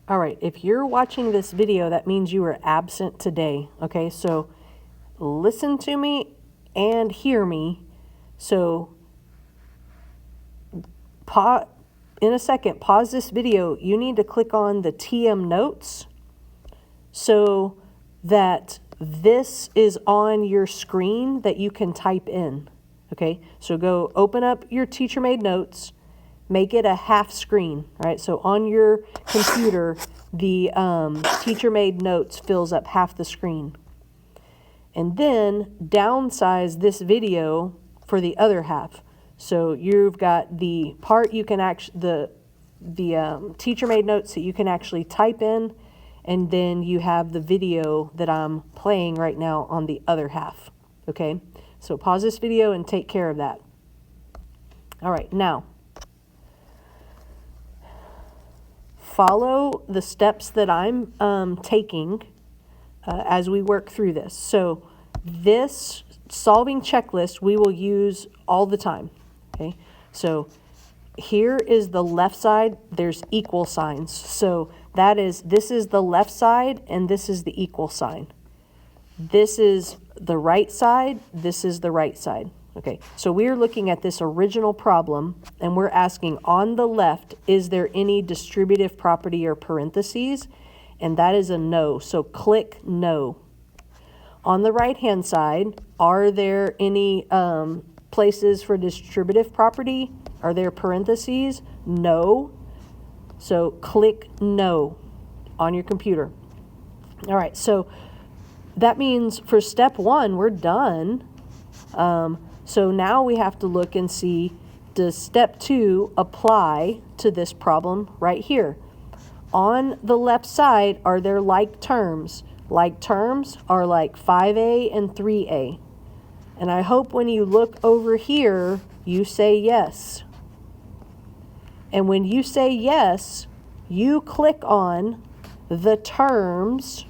All right, if you're watching this video, that means you were absent today, okay? So listen to me and hear me. So in a second, pause this video. You need to click on the TM Notes so that this is on your screen that you can type in, okay? So go open up your teacher-made notes, make it a half screen, right? So on your computer, the teacher-made notes fills up half the screen. And then downsize this video for the other half. So you've got the part you can actually, the teacher-made notes that you can actually type in, and then you have the video that I'm playing right now on the other half, okay? So pause this video and take care of that. All right, now, follow the steps that I'm taking as we work through this. So this solving checklist we will use all the time, okay? So here is the left side, there's equal signs. So this is the left side and this is the equal sign. This is the right side, this is the right side. Okay, so we're looking at this original problem and we're asking on the left, is there any distributive property or parentheses? And that is a no, so click no. On the right-hand side, are there any places for distributive property? Are there parentheses? No. So click no on your computer. All right, so that means for step one, we're done. So now we have to look and see, does step two apply to this problem right here? On the left side, are there like terms? Like terms are like 5a and 3a. And I hope when you look over here, you say yes. And when you say yes, you click on the terms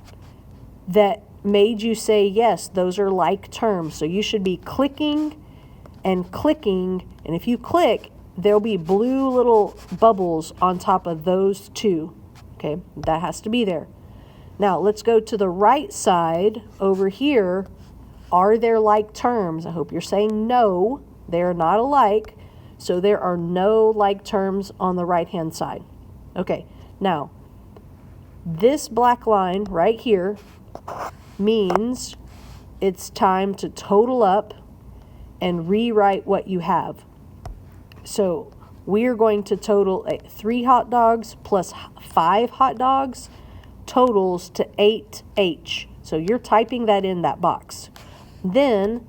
that made you say yes. Those are like terms. So you should be clicking and clicking. And if you click, there'll be blue little bubbles on top of those two. Okay, that has to be there. Now let's go to the right side over here. Are there like terms? I hope you're saying no. They are not alike. So there are no like terms on the right-hand side. Okay, now this black line right here means it's time to total up and rewrite what you have. So we are going to total 3 hot dogs plus 5 hot dogs totals to 8H. So you're typing that in that box. Then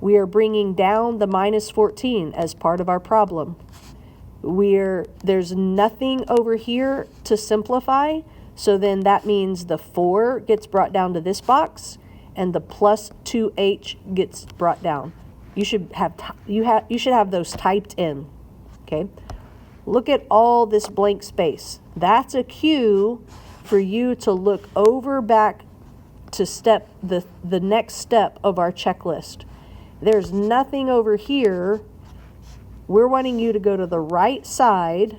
we are bringing down the minus 14 as part of our problem. There's nothing over here to simplify. So then that means the 4 gets brought down to this box and the plus 2H gets brought down. You should have those typed in. Okay? Look at all this blank space. That's a cue for you to look over back to the next step of our checklist. There's nothing over here. We're wanting you to go to the right side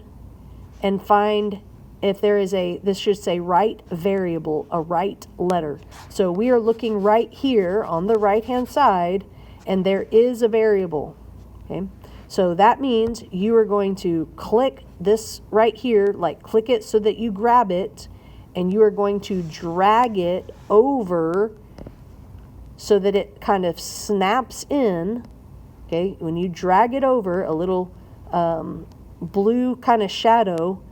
and find if there is this should say right variable, a right letter. So we are looking right here on the right-hand side, and there is a variable, okay? So that means you are going to click this right here, like click it so that you grab it, and you are going to drag it over so that it kind of snaps in, okay? When you drag it over, a little blue kind of shadow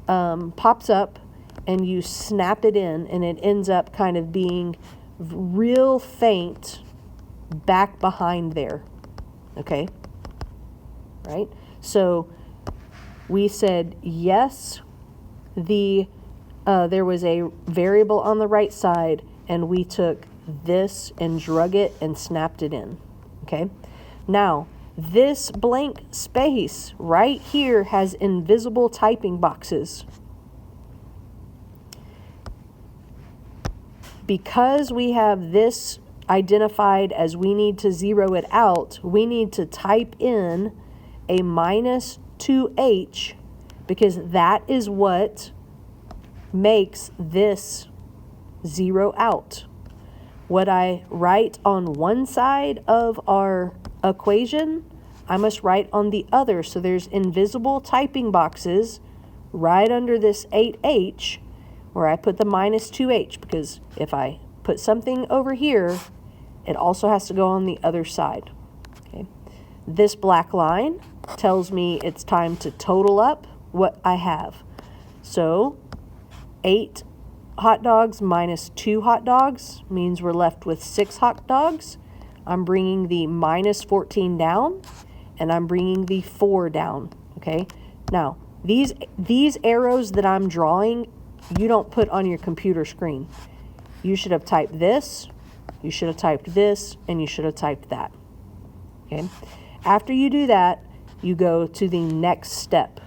pops up and you snap it in, and it ends up kind of being real faint back behind there, okay? Right? So we said yes, there was a variable on the right side, and we took this and drug it and snapped it in, okay? Now, this blank space right here has invisible typing boxes. Because we have this identified as we need to zero it out, we need to type in a minus 2H, because that is what makes this zero out. What I write on one side of our equation, I must write on the other. So there's invisible typing boxes right under this 8h where I put the minus 2h, because if I put something over here, it also has to go on the other side. Okay. This black line tells me it's time to total up what I have. So 8 hot dogs minus 2 hot dogs means we're left with 6 hot dogs. I'm bringing the minus 14 down, and I'm bringing the 4 down, okay? Now, these arrows that I'm drawing, you don't put on your computer screen. You should have typed this, you should have typed this, and you should have typed that, okay? After you do that, you go to the next step.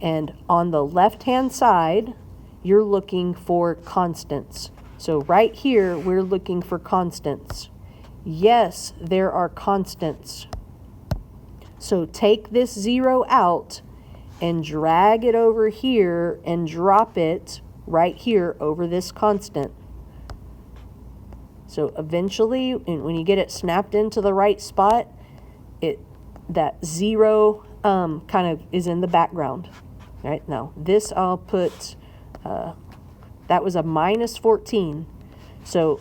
And on the left-hand side, you're looking for constants. So right here, we're looking for constants. Yes, there are constants. So take this 0 out and drag it over here and drop it right here over this constant. So eventually, when you get it snapped into the right spot, that 0 kind of is in the background. Right now, this I'll put, that was a minus 14. So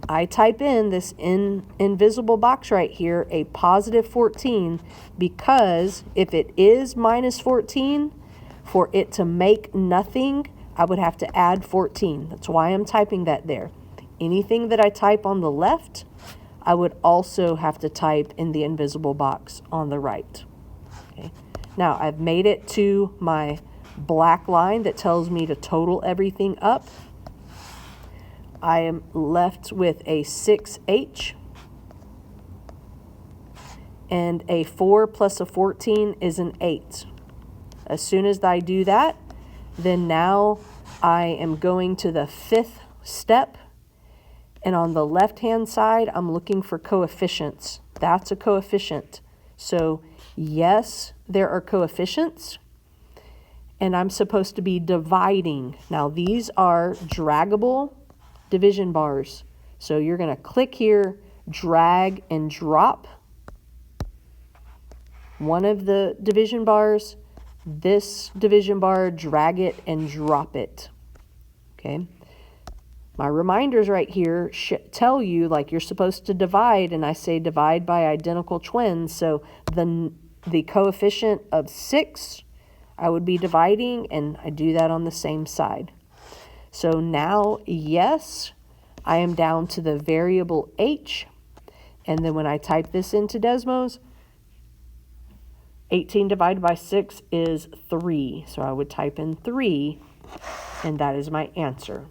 I type in this invisible box right here, a positive 14, because if it is minus 14, for it to make nothing, I would have to add 14. That's why I'm typing that there. Anything that I type on the left, I would also have to type in the invisible box on the right. Okay. Now, I've made it to my black line that tells me to total everything up. I am left with a 6h, and a 4 plus a 14 is an 8. As soon as I do that, then now I am going to the 5th step, and on the left-hand side, I'm looking for coefficients. That's a coefficient. So yes, there are coefficients, and I'm supposed to be dividing. Now, these are draggable division bars. So you're going to click here, drag and drop one of the division bars. This division bar, drag it and drop it. Okay. My reminders right here tell you, like, you're supposed to divide, and I say divide by identical twins. So the coefficient of 6, I would be dividing, and I do that on the same side. So now, yes, I am down to the variable h, and then when I type this into Desmos, 18 divided by 6 is 3. So I would type in 3, and that is my answer.